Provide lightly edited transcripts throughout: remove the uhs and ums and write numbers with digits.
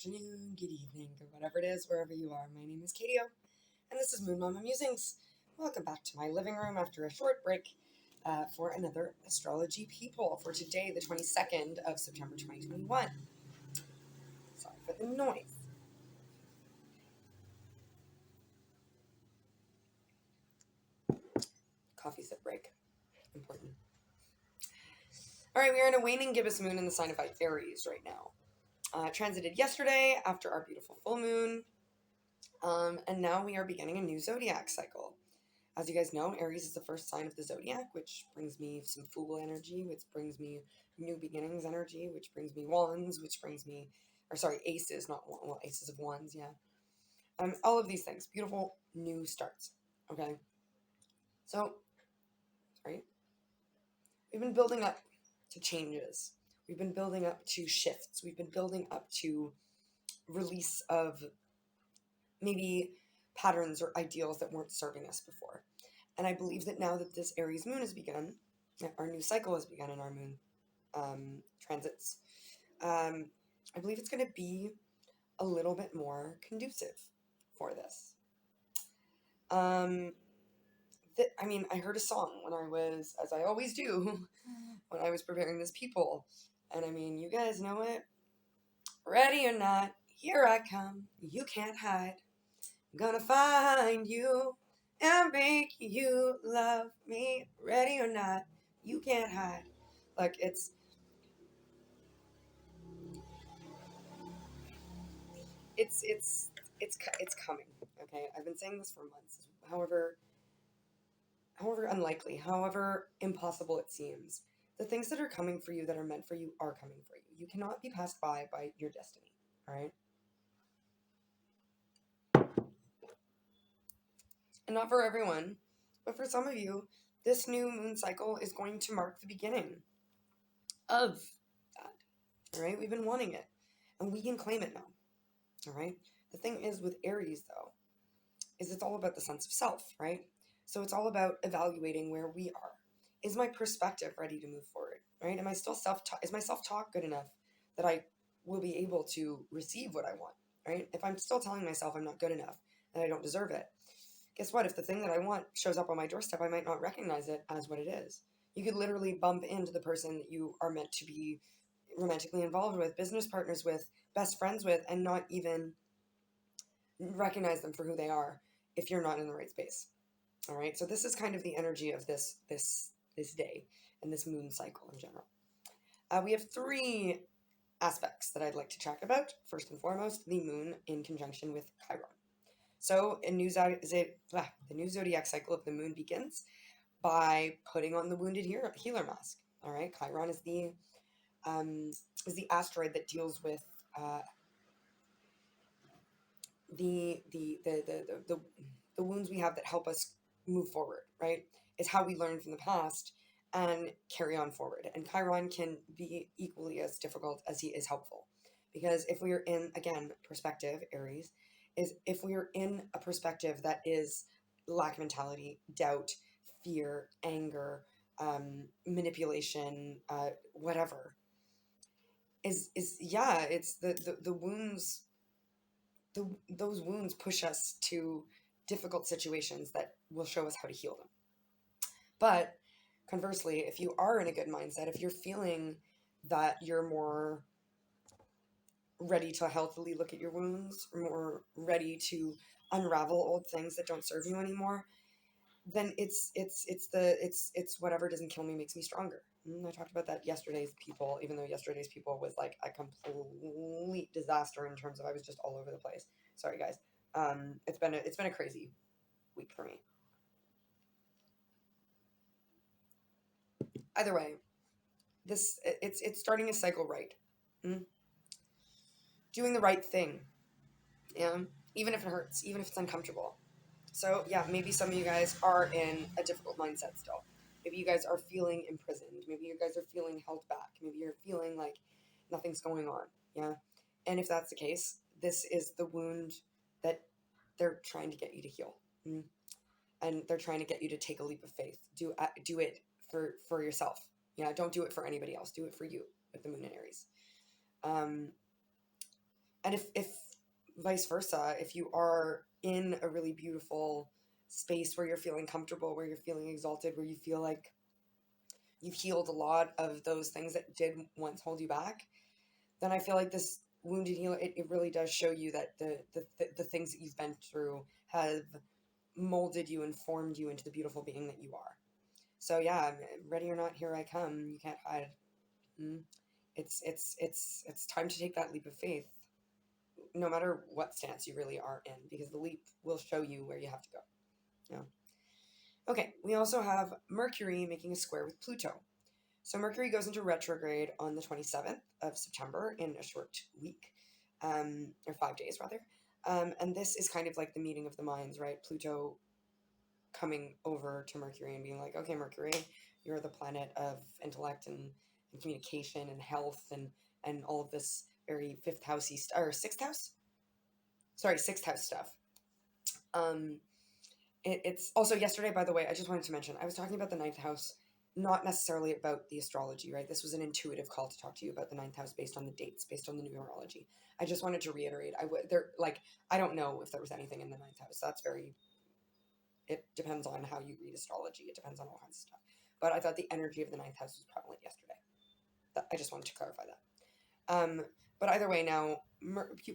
afternoon, good evening, or whatever it is, wherever you are. My name is Katie, and this is Moon Mama Musings. Welcome back to my living room after a short break for another Astrology Peephole for today, the 22nd of September 2021. Sorry for the noise. Coffee sip break. Important. All right, we are in a waning gibbous moon in the sign of Aries right now. Transited yesterday after our beautiful full moon. And now we are beginning a new zodiac cycle. As you guys know, Aries is the first sign of the zodiac, which brings me some Fool energy, which brings me new beginnings energy, which brings me wands, which brings me, aces, not aces of wands, yeah. All of these things, beautiful new starts. Okay, so we've been building up to changes. We've been building up to shifts. We've been building up to release of maybe patterns or ideals that weren't serving us before. And I believe that now that this Aries moon has begun, our new cycle has begun in our moon transits, I believe it's going to be a little bit more conducive for this. I heard a song when I was, as I always do, when I was preparing this Peephole. And you guys know it. Ready or not, here I come. You can't hide. I'm gonna find you and make you love me. Ready or not, you can't hide. Like it's coming. Okay, I've been saying this for months. However unlikely, however impossible it seems, the things that are coming for you, that are meant for you, are coming for you. You cannot be passed by your destiny. All right. And not for everyone, but for some of you, this new moon cycle is going to mark the beginning of that. All right, we've been wanting it, and we can claim it now. All right. The thing is with Aries, though, is it's all about the sense of self, right? So it's all about evaluating where we are. Is my perspective ready to move forward, right? Am I still is my self-talk good enough that I will be able to receive what I want, right? If I'm still telling myself I'm not good enough and I don't deserve it, guess what? If the thing that I want shows up on my doorstep, I might not recognize it as what it is. You could literally bump into the person that you are meant to be romantically involved with, business partners with, best friends with, and not even recognize them for who they are if you're not in the right space. All right. So this is kind of the energy of this day and this moon cycle in general. We have three aspects that I'd like to chat about. First and foremost, the moon in conjunction with Chiron. So the new zodiac cycle of the moon begins by putting on the wounded healer mask. All right. Chiron is the asteroid that deals with the wounds we have that help us move forward, right? It's how we learn from the past and carry on forward. And Chiron can be equally as difficult as he is helpful. Because if we are in, again, perspective, Aries, is if we are in a perspective that is lack mentality, doubt, fear, anger, manipulation, whatever, it's the wounds. Those wounds push us to difficult situations that will show us how to heal them. But conversely, if you are in a good mindset, if you're feeling that you're more ready to healthily look at your wounds, more ready to unravel old things that don't serve you anymore, then it's whatever doesn't kill me makes me stronger. I talked about that yesterday's Peephole, even though yesterday's Peephole was like a complete disaster in terms of I was just all over the place. Sorry, guys. It's been a crazy week for me. Either way, it's starting a cycle right. Doing the right thing. Yeah, even if it hurts, even if it's uncomfortable. So yeah, maybe some of you guys are in a difficult mindset still. Maybe you guys are feeling imprisoned. Maybe you guys are feeling held back. Maybe you're feeling like nothing's going on. Yeah. And if that's the case, this is the wound that they're trying to get you to heal. And they're trying to get you to take a leap of faith. Do it for yourself. Yeah. Don't do it for anybody else. Do it for you with the moon in Aries. And if vice versa, if you are in a really beautiful space where you're feeling comfortable, where you're feeling exalted, where you feel like you've healed a lot of those things that did once hold you back, then I feel like this wounded healer, it really does show you that the things that you've been through have molded you and formed you into the beautiful being that you are. So yeah, ready or not, here I come. You can't hide. It's time to take that leap of faith, no matter what stance you really are in, because the leap will show you where you have to go. Yeah. Okay, we also have Mercury making a square with Pluto. So Mercury goes into retrograde on the 27th of September in a short week, or 5 days rather. And this is kind of like the meeting of the minds, right? Pluto coming over to Mercury and being like, okay, Mercury, you're the planet of intellect and communication and health and all of this very fifth housey or sixth house? Sorry, sixth house stuff. It's also yesterday, by the way, I just wanted to mention, I was talking about the ninth house, not necessarily about the astrology, right? This was an intuitive call to talk to you about the ninth house based on the dates, based on the numerology. I just wanted to reiterate, I don't know if there was anything in the ninth house. It depends on how you read astrology. It depends on all kinds of stuff. But I thought the energy of the ninth house was prevalent yesterday. I just wanted to clarify that. But either way, now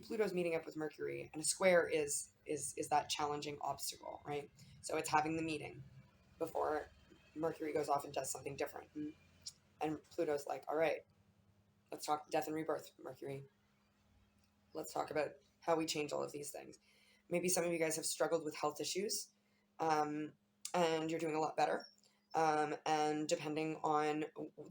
Pluto's meeting up with Mercury, and a square is that challenging obstacle, right? So it's having the meeting before Mercury goes off and does something different, and Pluto's like, all right, let's talk death and rebirth, Mercury. Let's talk about how we change all of these things. Maybe some of you guys have struggled with health issues, and you're doing a lot better. And depending on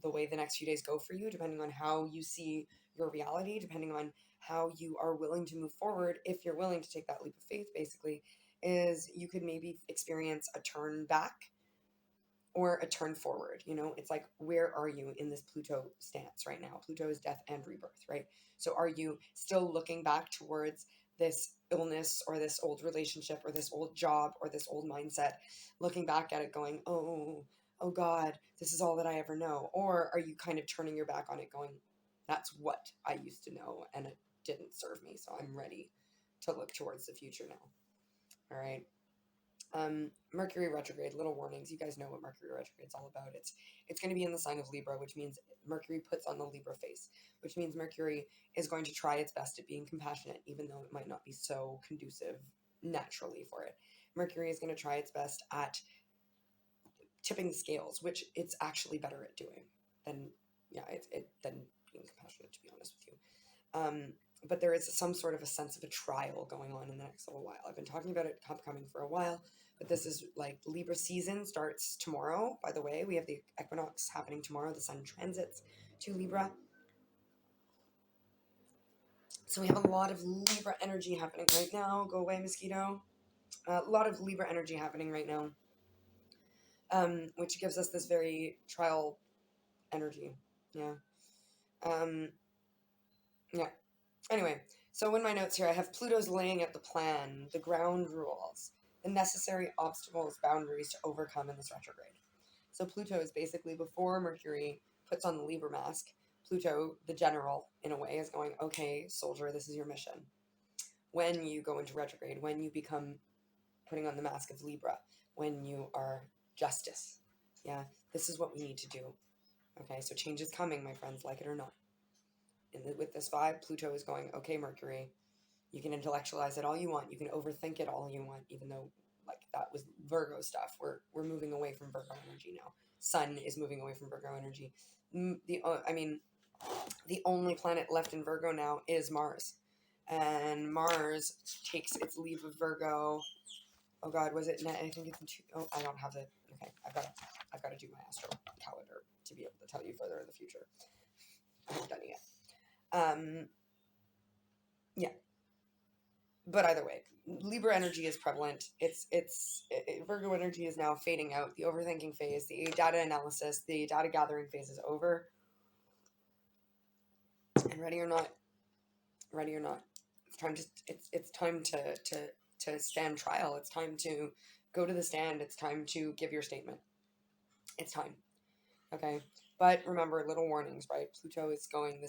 the way the next few days go for you, depending on how you see your reality, depending on how you are willing to move forward, if you're willing to take that leap of faith, basically, is you could maybe experience a turn back or a turn forward. It's like, where are you in this Pluto stance right now? Pluto is death and rebirth, right? So are you still looking back towards this illness or this old relationship or this old job or this old mindset, looking back at it going, oh God, this is all that I ever know? Or are you kind of turning your back on it going, that's what I used to know and it didn't serve me, so I'm ready to look towards the future now? All right. Mercury retrograde, little warnings. You guys know what Mercury retrograde is all about. It's going to be in the sign of Libra, which means Mercury puts on the Libra face, which means Mercury is going to try its best at being compassionate, even though it might not be so conducive naturally for it. Mercury is going to try its best at tipping the scales, which it's actually better at doing than than being compassionate, to be honest with you. But there is some sort of a sense of a trial going on in the next little while. I've been talking about it upcoming for a while, but this is like Libra season starts tomorrow. By the way, we have the equinox happening tomorrow. The sun transits to Libra. So we have a lot of Libra energy happening right now. Go away, mosquito. A lot of Libra energy happening right now, which gives us this very trial energy. Yeah. Yeah. Anyway, so in my notes here, I have Pluto's laying out the plan, the ground rules, the necessary obstacles, boundaries to overcome in this retrograde. So Pluto is basically, before Mercury puts on the Libra mask, Pluto, the general, in a way, is going, okay, soldier, this is your mission. When you go into retrograde, when you become putting on the mask of Libra, when you are justice, yeah, this is what we need to do. Okay, so change is coming, my friends, like it or not. And with this vibe, Pluto is going, okay, Mercury, you can intellectualize it all you want. You can overthink it all you want, even though like that was Virgo stuff. We're moving away from Virgo energy now. Sun is moving away from Virgo energy. The only planet left in Virgo now is Mars. And Mars takes its leave of Virgo. Oh God, was it? I think it's in two. Oh, I don't have it. Okay, I've got to do my astro calendar to be able to tell you further in the future. I haven't done it yet. Yeah. But either way, Libra energy is prevalent. Virgo energy is now fading out. The overthinking phase, the data analysis, the data gathering phase is over. And ready or not, it's time to stand trial. It's time to go to the stand. It's time to give your statement. It's time. Okay. But remember, little warnings, right? Pluto is going,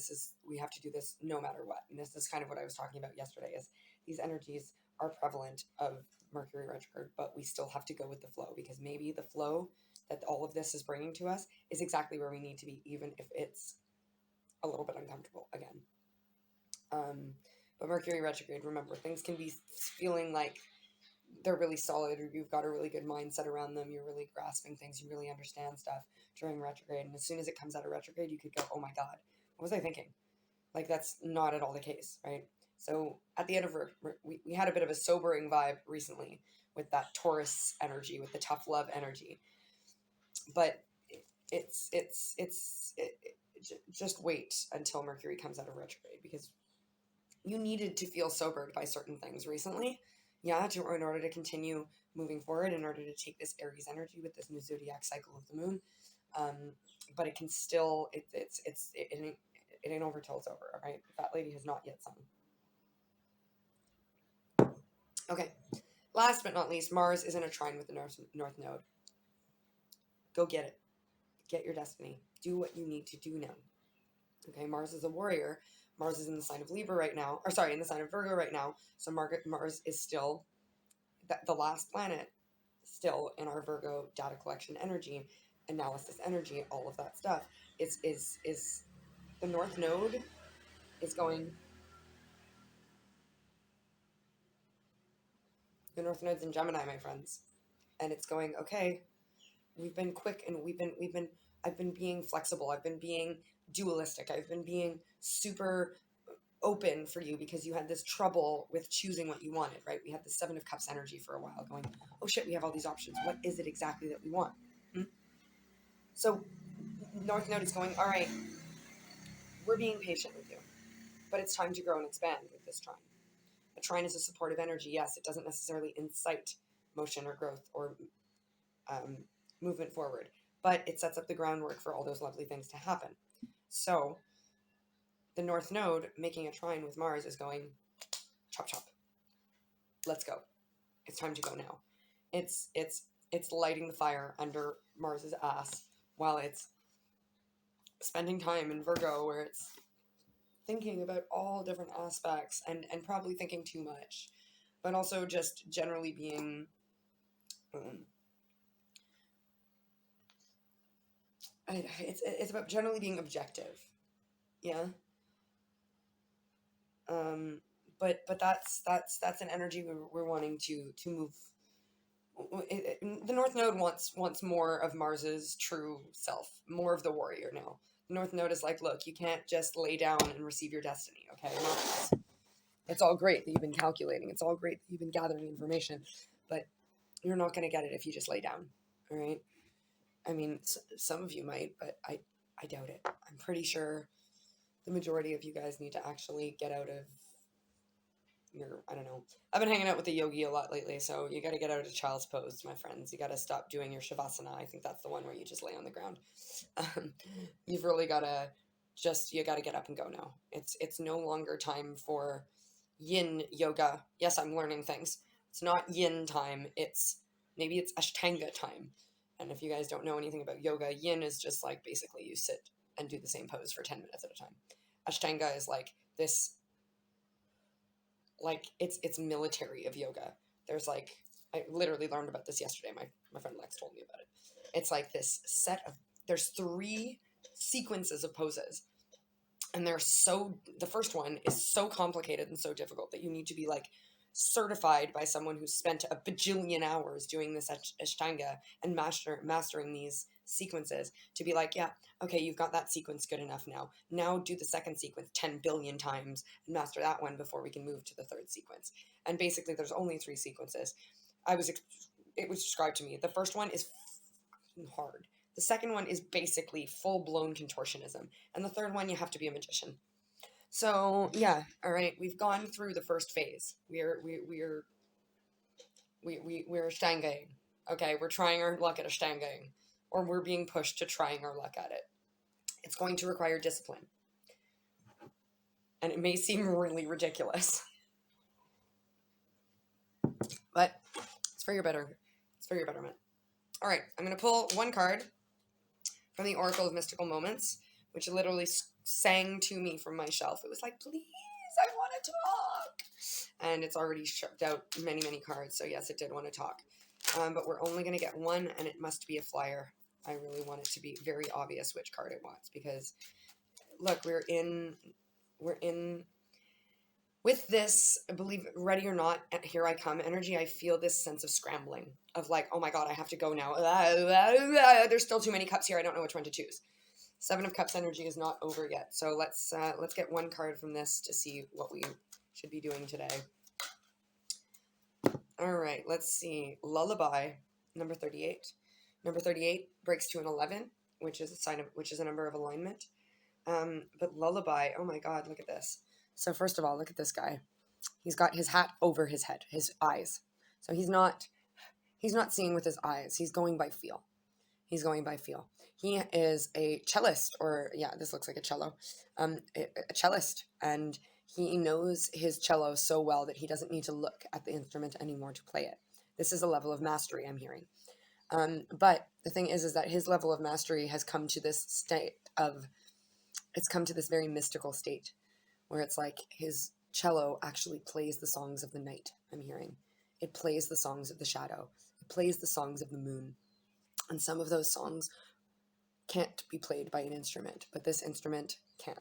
we have to do this no matter what. And this is kind of what I was talking about yesterday, is these energies are prevalent of Mercury retrograde, but we still have to go with the flow, because maybe the flow that all of this is bringing to us is exactly where we need to be, even if it's a little bit uncomfortable again. But Mercury retrograde, remember, things can be feeling like they're really solid, or you've got a really good mindset around them, you're really grasping things, you really understand stuff during retrograde, and as soon as it comes out of retrograde, you could go, oh my god, what was I thinking? Like, that's not at all the case, right? So at the end of we had a bit of a sobering vibe recently with that Taurus energy, with the tough love energy, but just wait until Mercury comes out of retrograde, because you needed to feel sobered by certain things recently, yeah, in order to continue moving forward, in order to take this Aries energy with this new zodiac cycle of the moon. But it can still, it ain't over till it's over, all right? That lady has not yet sung. Okay, last but not least, Mars is in a trine with the North Node. Go get it. Get your destiny. Do what you need to do now. Okay, Mars is a warrior. Mars is in the sign of Libra right now, or sorry, in the sign of Virgo right now. So Mars is still the last planet, still in our Virgo data collection energy, analysis energy, all of that stuff. Is the North Node is going. The North Node's in Gemini, my friends, and it's going, okay, we've been quick, and I've been being flexible, I've been being dualistic, I've been being super open for you, because you had this trouble with choosing what you wanted, right? We had the Seven of Cups energy for a while, going, oh shit, we have all these options, what is it exactly that we want? So North Node is going, all right, we're being patient with you, but it's time to grow and expand with this trine. A trine is a supportive energy, yes, it doesn't necessarily incite motion or growth or movement forward, but it sets up the groundwork for all those lovely things to happen. So the North Node making a trine with Mars is going, chop chop, let's go, it's time to go now. It's lighting the fire under Mars's ass, while it's spending time in Virgo, where it's thinking about all different aspects, and probably thinking too much, but also just generally being it's about generally being objective, yeah. But that's an energy we're wanting to move. The North Node wants more of Mars's true self, more of the warrior now. The North Node is like, look, you can't just lay down and receive your destiny, okay? It's all great that you've been calculating. It's all great that you've been gathering information, but you're not going to get it if you just lay down, all right? I mean, some of you might, but I doubt it. I'm pretty sure the majority of you guys need to actually get out of I don't know. I've been hanging out with the yogi a lot lately, so you got to get out of child's pose, my friends. You got to stop doing your shavasana. I think that's the one where you just lay on the ground. You've really got to you got to get up and go now. It's no longer time for yin yoga. Yes, I'm learning things. It's not yin time. Maybe it's ashtanga time. And if you guys don't know anything about yoga, yin is just like basically you sit and do the same pose for 10 minutes at a time. Ashtanga is like this, like it's military of yoga. There's like, I literally learned about this yesterday. My friend Lex told me about it. It's like this there's 3 sequences of poses, and the first one is so complicated and so difficult that you need to be like certified by someone who's spent a bajillion hours doing this ashtanga and mastering these sequences to be like, yeah, okay, you've got that sequence good enough now do the second sequence 10 billion times and master that one before we can move to the third sequence. And basically there's only 3 sequences. It was described to me. The first one is hard, the second one is basically full-blown contortionism, and the third one you have to be a magician. So yeah, all right, we've gone through the first phase. We're ashtangaing. Okay, we're trying our luck at ashtangaing, or we're being pushed to trying our luck at it. It's going to require discipline, and it may seem really ridiculous, but it's for your better. It's for your betterment. All right, I'm gonna pull one card from the Oracle of Mystical Moments, which literally sang to me from my shelf. It was like, please, I want to talk. And it's already shipped out many, many cards. So yes, it did want to talk. But we're only going to get one, and it must be a flyer. I really want it to be very obvious which card it wants, because look, we're in with this, I believe, ready or not, here I come energy. I feel this sense of scrambling of like, oh my God, I have to go now. There's still too many cups here. I don't know which one to choose. Seven of Cups energy is not over yet. So let's get one card from this to see what we should be doing today. All right, let's see. Lullaby, number 38. Number 38 breaks to an 11, which is a number of alignment. But Lullaby, oh my God, look at this. So first of all, look at this guy. He's got his hat over his head, his eyes. So he's not seeing with his eyes. He's going by feel. He's going by feel. He is a cellist, or yeah, this looks like a cello. A cellist, and he knows his cello so well that he doesn't need to look at the instrument anymore to play it. This is a level of mastery I'm hearing. But the thing is that his level of mastery has come to this state of, it's come to this very mystical state where it's like his cello actually plays the songs of the night, I'm hearing. It plays the songs of the shadow. It plays the songs of the moon. And some of those songs can't be played by an instrument, but this instrument can,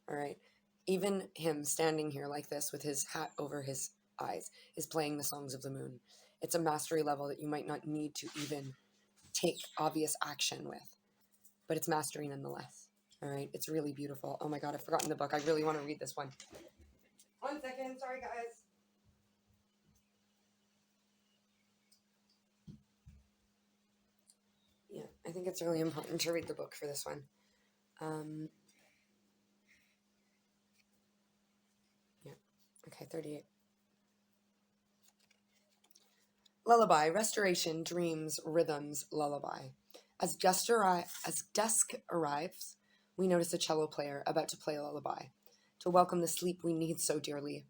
all right? Even him standing here like this with his hat over his eyes is playing the songs of the moon. It's a mastery level that you might not need to even take obvious action with, but it's mastery nonetheless. All right, it's really beautiful. Oh my God, I've forgotten the book. I really want to read this one. 1 second, sorry guys. Yeah, I think it's really important to read the book for this one. Yeah, okay, 38. Lullaby, restoration, dreams, rhythms, lullaby. As dusk arrives, we notice a cello player about to play a lullaby, to welcome the sleep we need so dearly.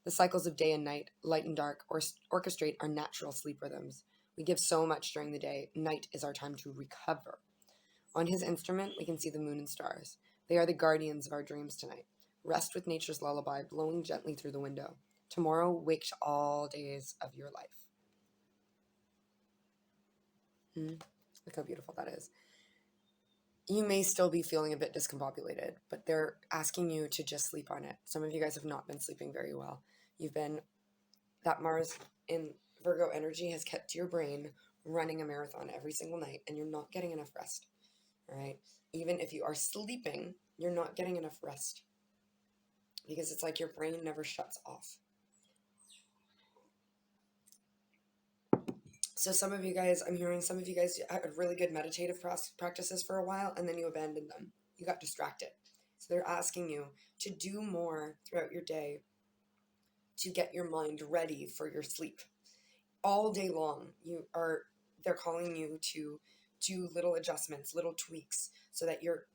The cycles of day and night, light and dark, orchestrate our natural sleep rhythms. We give so much during the day. Night is our time to recover. On his instrument, we can see the moon and stars. They are the guardians of our dreams tonight. Rest with nature's lullaby blowing gently through the window. Tomorrow wakes all days of your life. Look how beautiful that is. You may still be feeling a bit discombobulated, but they're asking you to just sleep on it. Some of you guys have not been sleeping very well. That Mars in Virgo energy has kept your brain running a marathon every single night, and you're not getting enough rest. All right? Even if you are sleeping, you're not getting enough rest, because it's like your brain never shuts off. So some of you guys, I'm hearing some of you guys had really good meditative practices for a while, and then you abandoned them. You got distracted. So they're asking you to do more throughout your day to get your mind ready for your sleep. All day long, they're calling you to do little adjustments, little tweaks, so that you're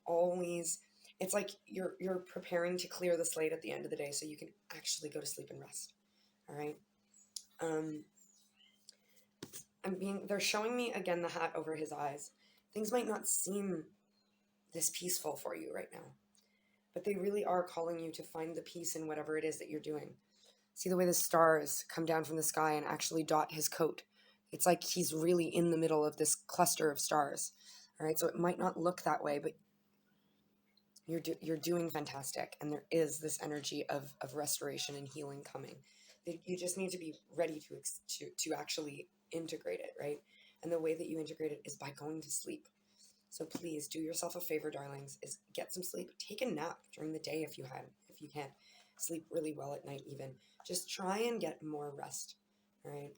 always, it's like you're preparing to clear the slate at the end of the day so you can actually go to sleep and rest. All right? They're showing me again the hat over his eyes. Things might not seem this peaceful for you right now, but they really are calling you to find the peace in whatever it is that you're doing. See the way the stars come down from the sky and actually dot his coat. It's like he's really in the middle of this cluster of stars. All right, so it might not look that way, but you're doing fantastic, and there is this energy of restoration and healing coming. You just need to be ready to actually integrate it, right? And the way that you integrate it is by going to sleep. So please do yourself a favor, darlings, is get some sleep. Take a nap during the day if you can't sleep really well at night even. Just try and get more rest, all right?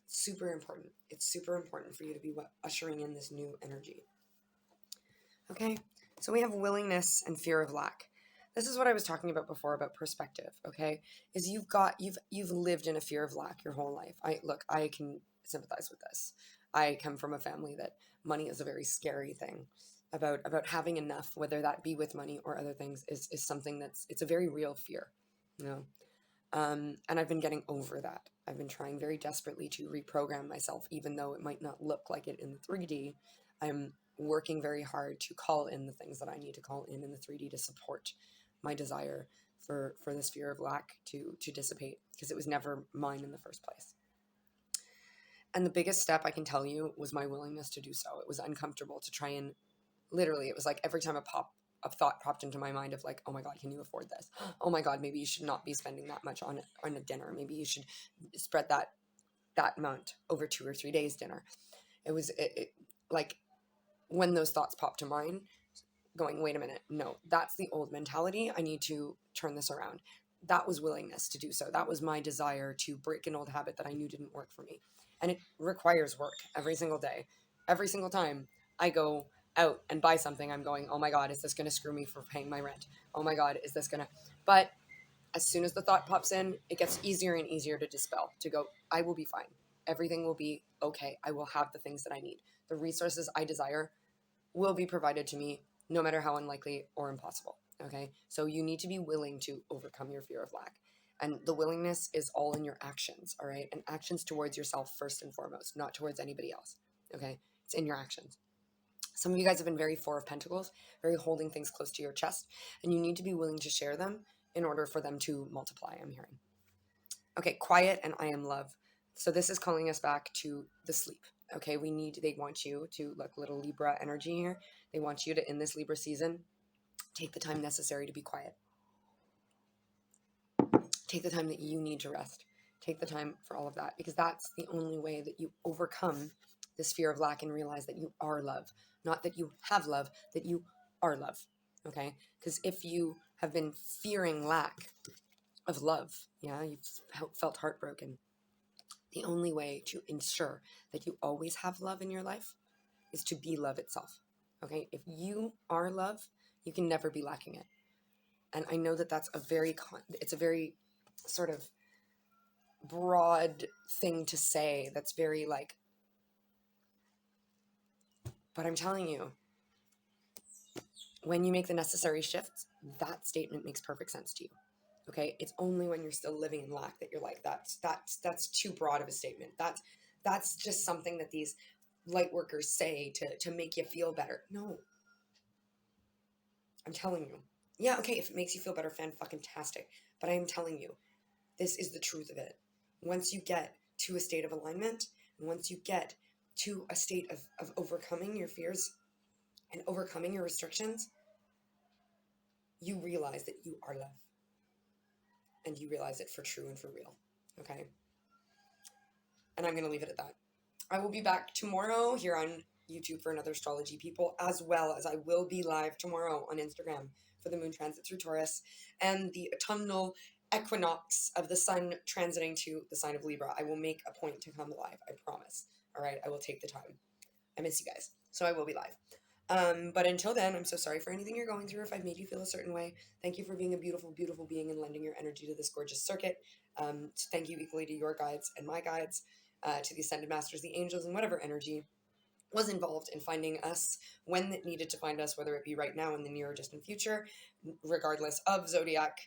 Super important. It's super important for you to be ushering in this new energy. Okay, so we have willingness and fear of lack. This is what I was talking about before about perspective, okay? Is you've lived in a fear of lack your whole life. I can sympathize with this. I come from a family that money is a very scary thing. About having enough, whether that be with money or other things, is something it's a very real fear, you know? And I've been getting over that. I've been trying very desperately to reprogram myself, even though it might not look like it in the 3D. I'm working very hard to call in the things that I need to call in the 3D to support my desire for this fear of lack to dissipate, because it was never mine in the first place. And the biggest step I can tell you was my willingness to do so. It was uncomfortable to try and literally, it was like every time a thought popped into my mind of like, oh my God, can you afford this? Oh my God, maybe you should not be spending that much on a dinner. Maybe you should spread that amount over 2 or 3 days dinner. It was like when those thoughts popped to mind, going, wait a minute, no, that's the old mentality. I need to turn this around. That was willingness to do so. That was my desire to break an old habit that I knew didn't work for me. And it requires work every single day. Every single time I go out and buy something, I'm going, oh my God, is this going to screw me for paying my rent? Oh my God, is this going to... But as soon as the thought pops in, it gets easier and easier to dispel, to go, I will be fine. Everything will be okay. I will have the things that I need. The resources I desire will be provided to me, no matter how unlikely or impossible. Okay? So you need to be willing to overcome your fear of lack. And the willingness is all in your actions, all right? And actions towards yourself first and foremost, not towards anybody else. Okay? It's in your actions. Some of you guys have been very Four of Pentacles, very holding things close to your chest, and you need to be willing to share them in order for them to multiply, I'm hearing. Okay, quiet and I am love. So this is calling us back to the sleep. Okay, they want you to, look, little Libra energy here. They want you to, in this Libra season, take the time necessary to be quiet. Take the time that you need to rest. Take the time for all of that, because that's the only way that you overcome this fear of lack and realize that you are love. Not that you have love, that you are love. Okay? Because if you have been fearing lack of love, yeah, you've felt heartbroken, the only way to ensure that you always have love in your life is to be love itself. Okay? If you are love, you can never be lacking it. And I know that it's a very sort of broad thing to say, that's very like, but I'm telling you, when you make the necessary shifts, that statement makes perfect sense to you. Okay? It's only when you're still living in lack that you're like, that's too broad of a statement. That's just something that these light workers say to make you feel better. No. I'm telling you. Yeah, okay, if it makes you feel better, fan-fucking-tastic. But I am telling you, this is the truth of it. Once you get to a state of alignment, and once you get to a state of overcoming your fears and overcoming your restrictions, you realize that you are love. And you realize it for true and for real. Okay? And I'm going to leave it at that. I will be back tomorrow here on YouTube for another Astrology People, as well as I will be live tomorrow on Instagram for the moon transit through Taurus and the autumnal equinox of the sun transiting to the sign of Libra. I will make a point to come live. I promise. All right. I will take the time. I miss you guys. So I will be live. But until then, I'm so sorry for anything you're going through. If I've made you feel a certain way, thank you for being a beautiful, beautiful being and lending your energy to this gorgeous circuit. Thank you equally to your guides and my guides, to the Ascended Masters, the angels, and whatever energy was involved in finding us when it needed to find us, whether it be right now in the near or distant future, regardless of zodiac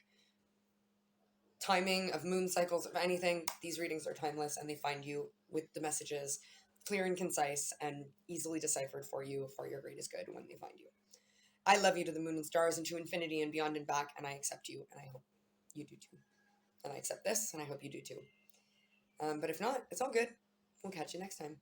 timing, of moon cycles, of anything. These readings are timeless, and they find you with the messages clear and concise and easily deciphered for you for your greatest good when they find you. I love you to the moon and stars and to infinity and beyond and back, and I accept you, and I hope you do too. And I accept this, and I hope you do too. But if not, it's all good. We'll catch you next time.